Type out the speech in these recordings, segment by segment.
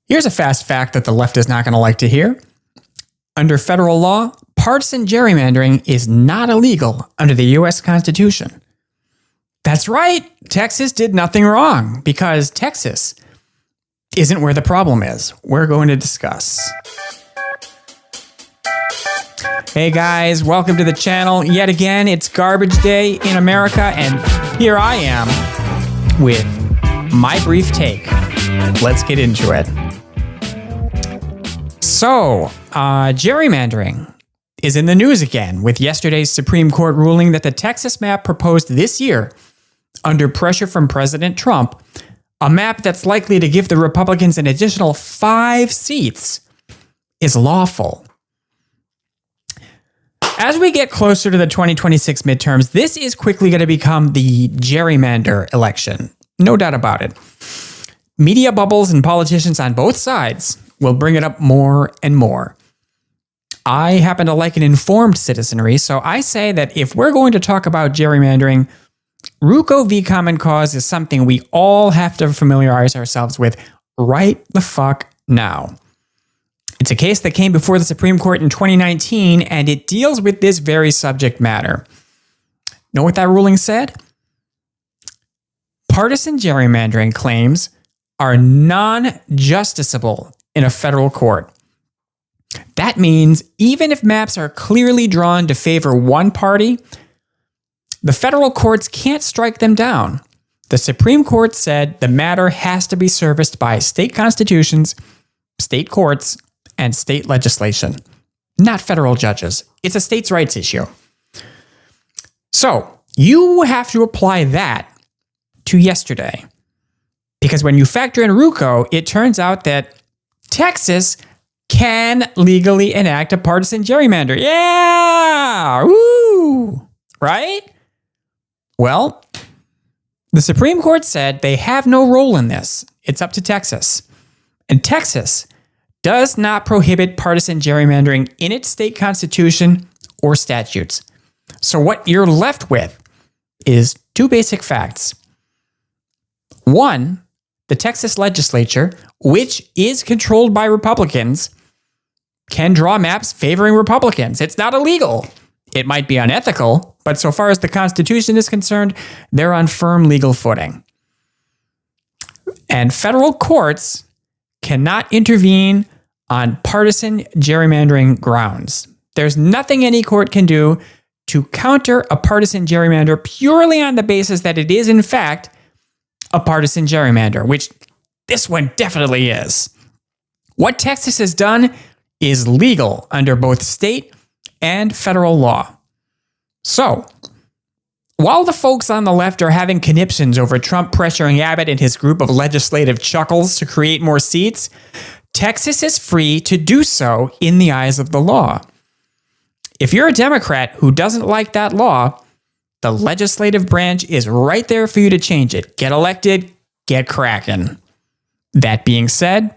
Here's a fast fact that the left is not going to like to hear. Under federal law, partisan gerrymandering is not illegal under the U.S. Constitution. That's right. Texas did nothing wrong because Texas isn't where the problem is. We're going to discuss. Hey guys, welcome to the channel. Yet again, it's garbage day in America, and here I am with my brief take. Let's get into it. So, gerrymandering is in the news again with yesterday's Supreme Court ruling that the Texas map proposed this year under pressure from President Trump, a map that's likely to give the Republicans an additional 5 seats, is lawful. As we get closer to the 2026 midterms, this is quickly going to become the gerrymander election. No doubt about it. Media bubbles and politicians on both sides will bring it up more and more. I happen to like an informed citizenry, so I say that if we're going to talk about gerrymandering, RUCO v. Common Cause is something we all have to familiarize ourselves with right the fuck now. It's a case that came before the Supreme Court in 2019, and it deals with this very subject matter. Know what that ruling said? Partisan gerrymandering claims are non-justiciable in a federal court. That means even if maps are clearly drawn to favor one party, the federal courts can't strike them down. The Supreme Court said the matter has to be serviced by state constitutions, state courts, and state legislation, not federal judges. It's a states' rights issue. So you have to apply that to yesterday. Because when you factor in RUCO, it turns out that Texas can legally enact a partisan gerrymander. Yeah! Woo! Right? Well, the Supreme Court said they have no role in this. It's up to Texas. And Texas does not prohibit partisan gerrymandering in its state constitution or statutes. So what you're left with is 2 basic facts. One, the Texas legislature, which is controlled by Republicans, can draw maps favoring Republicans. It's not illegal. It might be unethical, but so far as the Constitution is concerned, they're on firm legal footing. And federal courts cannot intervene on partisan gerrymandering grounds. There's nothing any court can do to counter a partisan gerrymander purely on the basis that it is, in fact, a partisan gerrymander, which this one definitely is. What Texas has done is legal under both state and federal law. So, while the folks on the left are having conniptions over Trump pressuring Abbott and his group of legislative chuckles to create more seats, Texas is free to do so in the eyes of the law. If you're a Democrat who doesn't like that law, the legislative branch is right there for you to change it. Get elected, get cracking. That being said,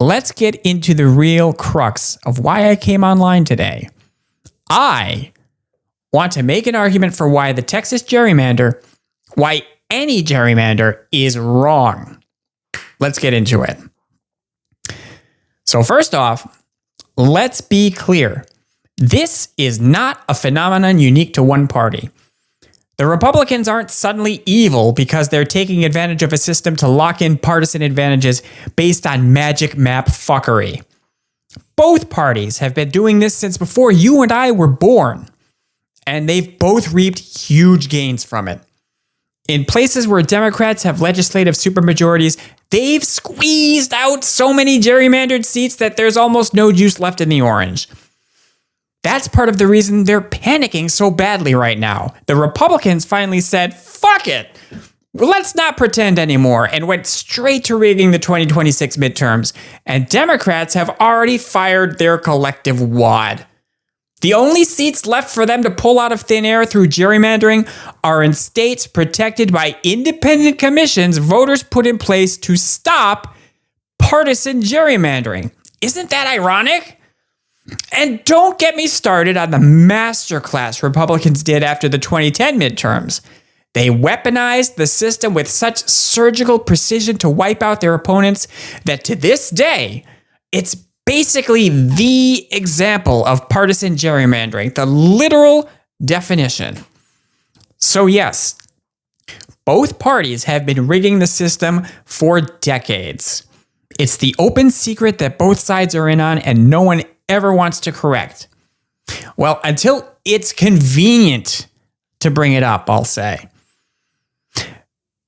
let's get into the real crux of why I came online today. I want to make an argument for why the Texas gerrymander, why any gerrymander, is wrong. Let's get into it. So first off, let's be clear. This is not a phenomenon unique to one party. The Republicans aren't suddenly evil because they're taking advantage of a system to lock in partisan advantages based on magic map fuckery. Both parties have been doing this since before you and I were born, and they've both reaped huge gains from it. In places where Democrats have legislative supermajorities, they've squeezed out so many gerrymandered seats that there's almost no juice left in the orange. That's part of the reason they're panicking so badly right now. The Republicans finally said, fuck it, let's not pretend anymore, and went straight to rigging the 2026 midterms. And Democrats have already fired their collective wad. The only seats left for them to pull out of thin air through gerrymandering are in states protected by independent commissions voters put in place to stop partisan gerrymandering. Isn't that ironic? And don't get me started on the masterclass Republicans did after the 2010 midterms. They weaponized the system with such surgical precision to wipe out their opponents that to this day, it's basically the example of partisan gerrymandering, the literal definition. So yes, both parties have been rigging the system for decades. It's the open secret that both sides are in on and no one ever wants to correct. Well, until it's convenient to bring it up, I'll say.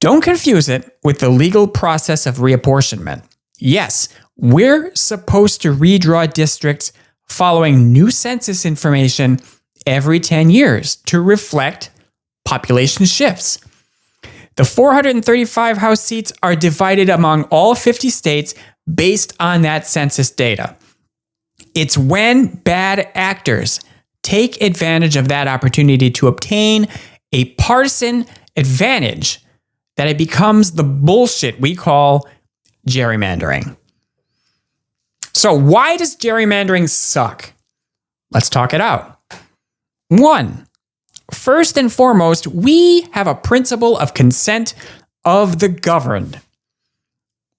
Don't confuse it with the legal process of reapportionment. Yes, we're supposed to redraw districts following new census information every 10 years to reflect population shifts. The 435 House seats are divided among all 50 states based on that census data. It's when bad actors take advantage of that opportunity to obtain a partisan advantage that it becomes the bullshit we call gerrymandering. So why does gerrymandering suck? Let's talk it out. 1. First and foremost, we have a principle of consent of the governed.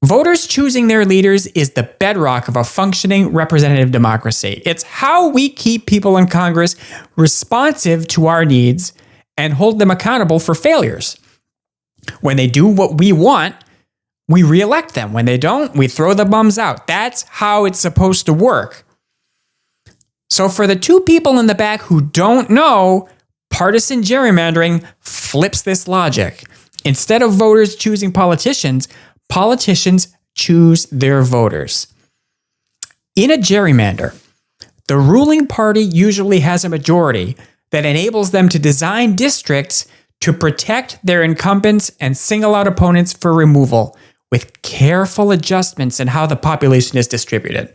Voters choosing their leaders is the bedrock of a functioning representative democracy. It's how we keep people in Congress responsive to our needs and hold them accountable for failures. When they do what we want, we reelect them. When they don't, we throw the bums out. That's how it's supposed to work. So for the two people in the back who don't know, partisan gerrymandering flips this logic. Instead of voters choosing politicians, politicians choose their voters. In a gerrymander, the ruling party usually has a majority that enables them to design districts to protect their incumbents and single out opponents for removal, with careful adjustments in how the population is distributed.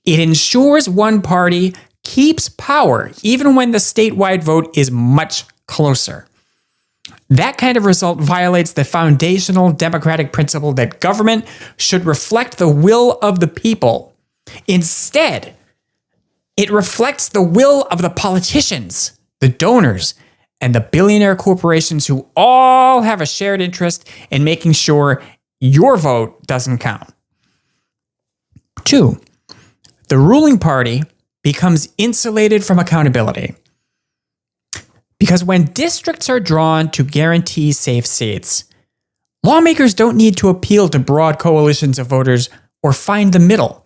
It ensures one party keeps power even when the statewide vote is much closer. That kind of result violates the foundational democratic principle that government should reflect the will of the people. Instead, it reflects the will of the politicians, the donors, and the billionaire corporations who all have a shared interest in making sure your vote doesn't count. 2. The ruling party becomes insulated from accountability. Because when districts are drawn to guarantee safe seats, lawmakers don't need to appeal to broad coalitions of voters or find the middle.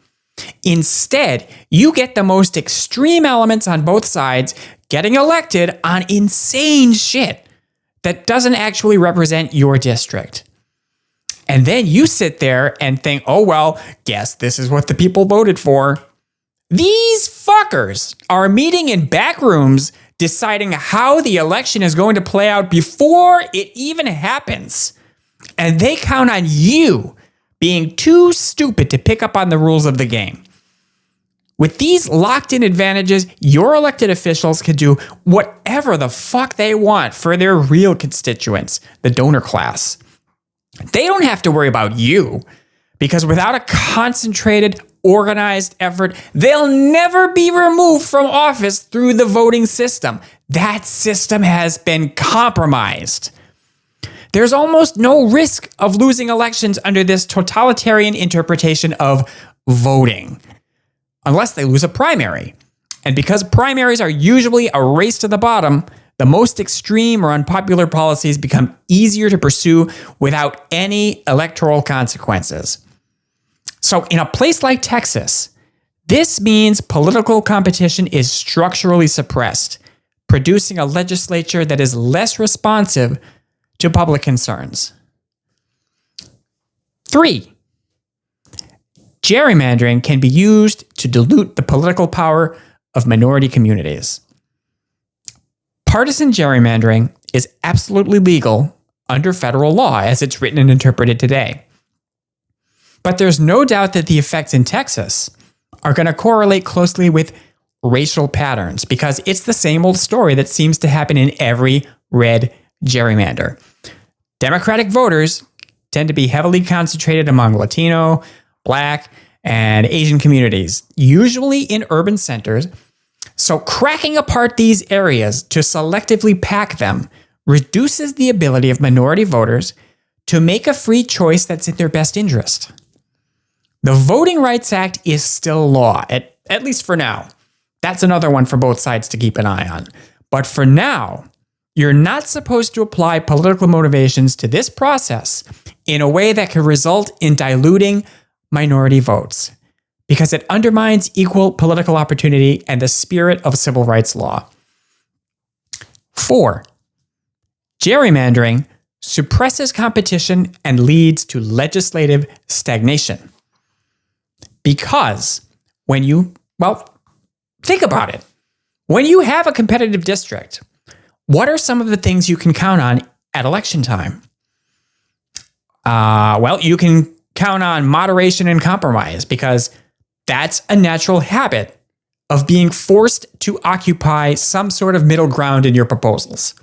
Instead, you get the most extreme elements on both sides getting elected on insane shit that doesn't actually represent your district. And then you sit there and think, oh, well, guess this is what the people voted for. These fuckers are meeting in back rooms deciding how the election is going to play out before it even happens. And they count on you being too stupid to pick up on the rules of the game. With these locked-in advantages, your elected officials can do whatever the fuck they want for their real constituents, the donor class. They don't have to worry about you, because without a concentrated, organized effort, they'll never be removed from office through the voting system. That system has been compromised. There's almost no risk of losing elections under this totalitarian interpretation of voting, unless they lose a primary. And because primaries are usually a race to the bottom, the most extreme or unpopular policies become easier to pursue without any electoral consequences. So in a place like Texas, this means political competition is structurally suppressed, producing a legislature that is less responsive to public concerns. 3. Gerrymandering can be used to dilute the political power of minority communities. Partisan gerrymandering is absolutely legal under federal law as it's written and interpreted today. But there's no doubt that the effects in Texas are going to correlate closely with racial patterns, because it's the same old story that seems to happen in every red gerrymander. Democratic voters tend to be heavily concentrated among Latino, Black, and Asian communities, usually in urban centers. So cracking apart these areas to selectively pack them reduces the ability of minority voters to make a free choice that's in their best interest. The Voting Rights Act is still law, at least for now. That's another one for both sides to keep an eye on. But for now, you're not supposed to apply political motivations to this process in a way that could result in diluting minority votes, because it undermines equal political opportunity and the spirit of civil rights law. 4. Gerrymandering suppresses competition and leads to legislative stagnation. Because think about it. When you have a competitive district, what are some of the things you can count on at election time? You can count on moderation and compromise, because that's a natural habit of being forced to occupy some sort of middle ground in your proposals.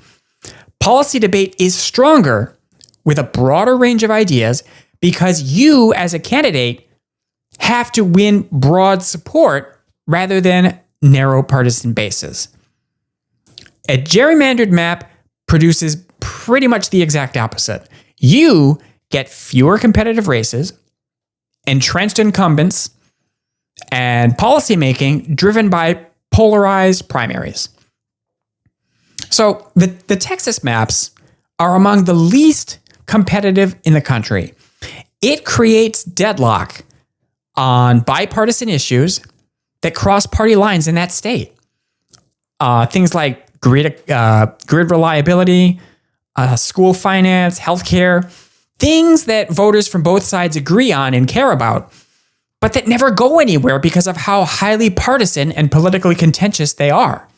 Policy debate is stronger with a broader range of ideas because you, as a candidate, have to win broad support rather than narrow partisan bases. A gerrymandered map produces pretty much the exact opposite. You get fewer competitive races, entrenched incumbents, and policymaking driven by polarized primaries. So the Texas maps are among the least competitive in the country. It creates deadlock on bipartisan issues that cross party lines in that state. Things like grid reliability, school finance, healthcare, things that voters from both sides agree on and care about, but that never go anywhere because of how highly partisan and politically contentious they are.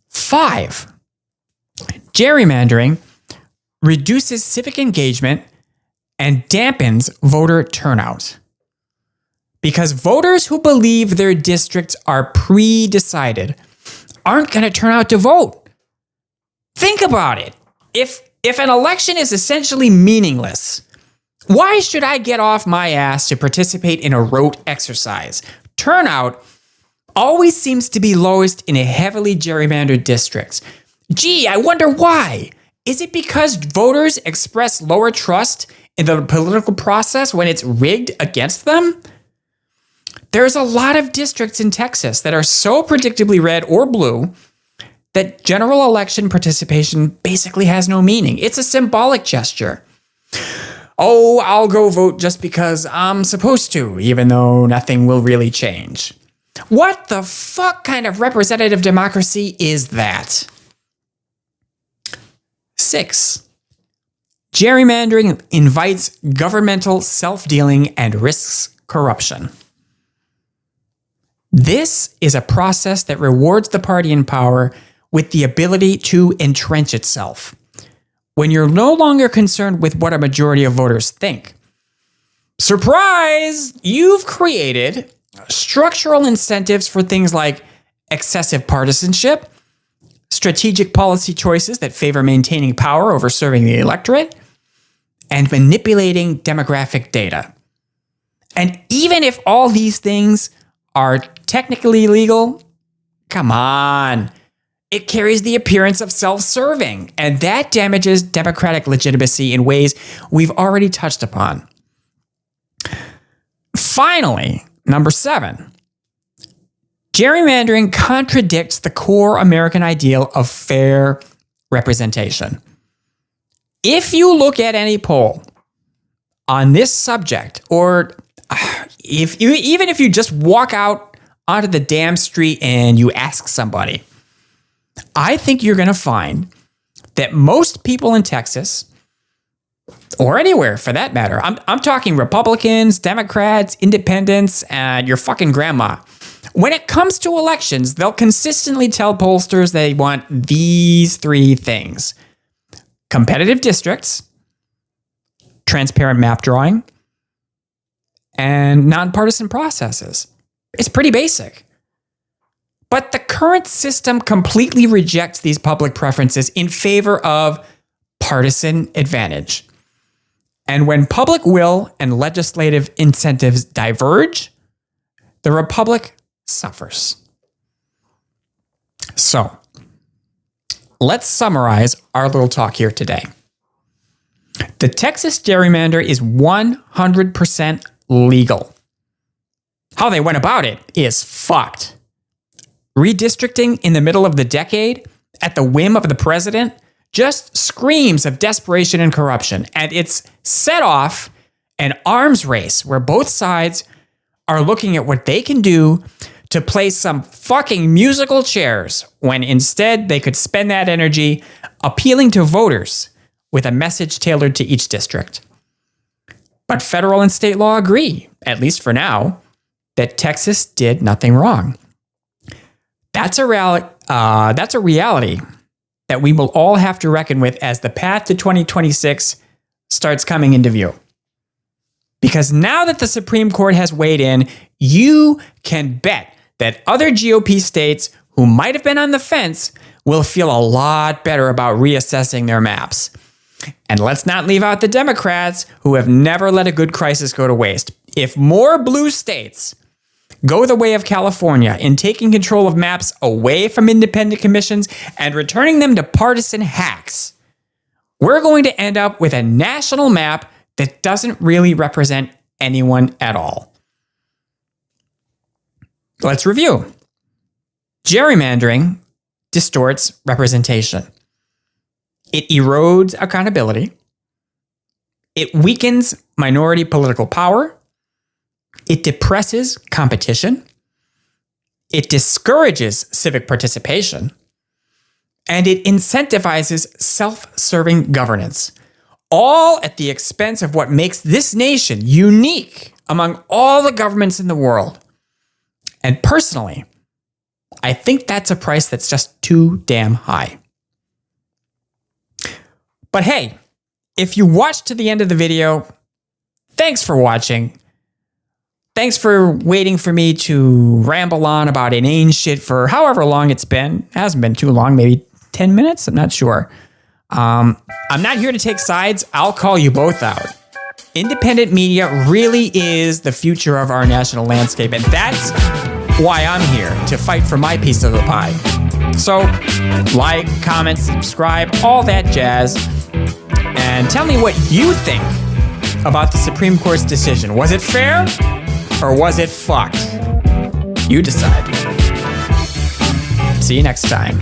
5. Gerrymandering reduces civic engagement and dampens voter turnout. Because voters who believe their districts are pre-decided aren't going to turn out to vote. Think about it. If an election is essentially meaningless, why should I get off my ass to participate in a rote exercise? Turnout always seems to be lowest in a heavily gerrymandered districts. Gee, I wonder why. Is it because voters express lower trust in the political process when it's rigged against them? There's a lot of districts in Texas that are so predictably red or blue that general election participation basically has no meaning. It's a symbolic gesture. Oh, I'll go vote just because I'm supposed to, even though nothing will really change. What the fuck kind of representative democracy is that? 6. Gerrymandering invites governmental self-dealing and risks corruption. This is a process that rewards the party in power with the ability to entrench itself. When you're no longer concerned with what a majority of voters think. Surprise! You've created structural incentives for things like excessive partisanship, strategic policy choices that favor maintaining power over serving the electorate, and manipulating demographic data. And even if all these things are technically legal, come on. It carries the appearance of self-serving, and that damages democratic legitimacy in ways we've already touched upon. Finally, number 7, gerrymandering contradicts the core American ideal of fair representation. If you look at any poll on this subject, or even if you just walk out onto the damn street and you ask somebody, I think you're going to find that most people in Texas, or anywhere for that matter, I'm talking Republicans, Democrats, independents, and your fucking grandma. When it comes to elections, they'll consistently tell pollsters they want these 3 things: competitive districts, transparent map drawing, and nonpartisan processes. It's pretty basic. But the current system completely rejects these public preferences in favor of partisan advantage. And when public will and legislative incentives diverge, the republic suffers. So, let's summarize our little talk here today. The Texas gerrymander is 100% legal. How they went about it is fucked. Redistricting in the middle of the decade, at the whim of the president, just screams of desperation and corruption. And it's set off an arms race where both sides are looking at what they can do to play some fucking musical chairs when instead they could spend that energy appealing to voters with a message tailored to each district. But federal and state law agree, at least for now, that Texas did nothing wrong. That's a reality that we will all have to reckon with as the path to 2026 starts coming into view. Because now that the Supreme Court has weighed in, you can bet that other GOP states who might have been on the fence will feel a lot better about reassessing their maps. And let's not leave out the Democrats who have never let a good crisis go to waste. If more blue states go the way of California in taking control of maps away from independent commissions and returning them to partisan hacks, we're going to end up with a national map that doesn't really represent anyone at all. Let's review. Gerrymandering distorts representation. It erodes accountability. It weakens minority political power. It depresses competition. It discourages civic participation. And it incentivizes self-serving governance, all at the expense of what makes this nation unique among all the governments in the world. And personally, I think that's a price that's just too damn high. But hey, if you watched to the end of the video, thanks for watching. Thanks for waiting for me to ramble on about inane shit for however long it's been. It hasn't been too long, maybe 10 minutes? I'm not sure. I'm not here to take sides. I'll call you both out. Independent media really is the future of our national landscape, and that's why I'm here, to fight for my piece of the pie. So, like, comment, subscribe, all that jazz, and tell me what you think about the Supreme Court's decision. Was it fair, or was it fucked? You decide. See you next time.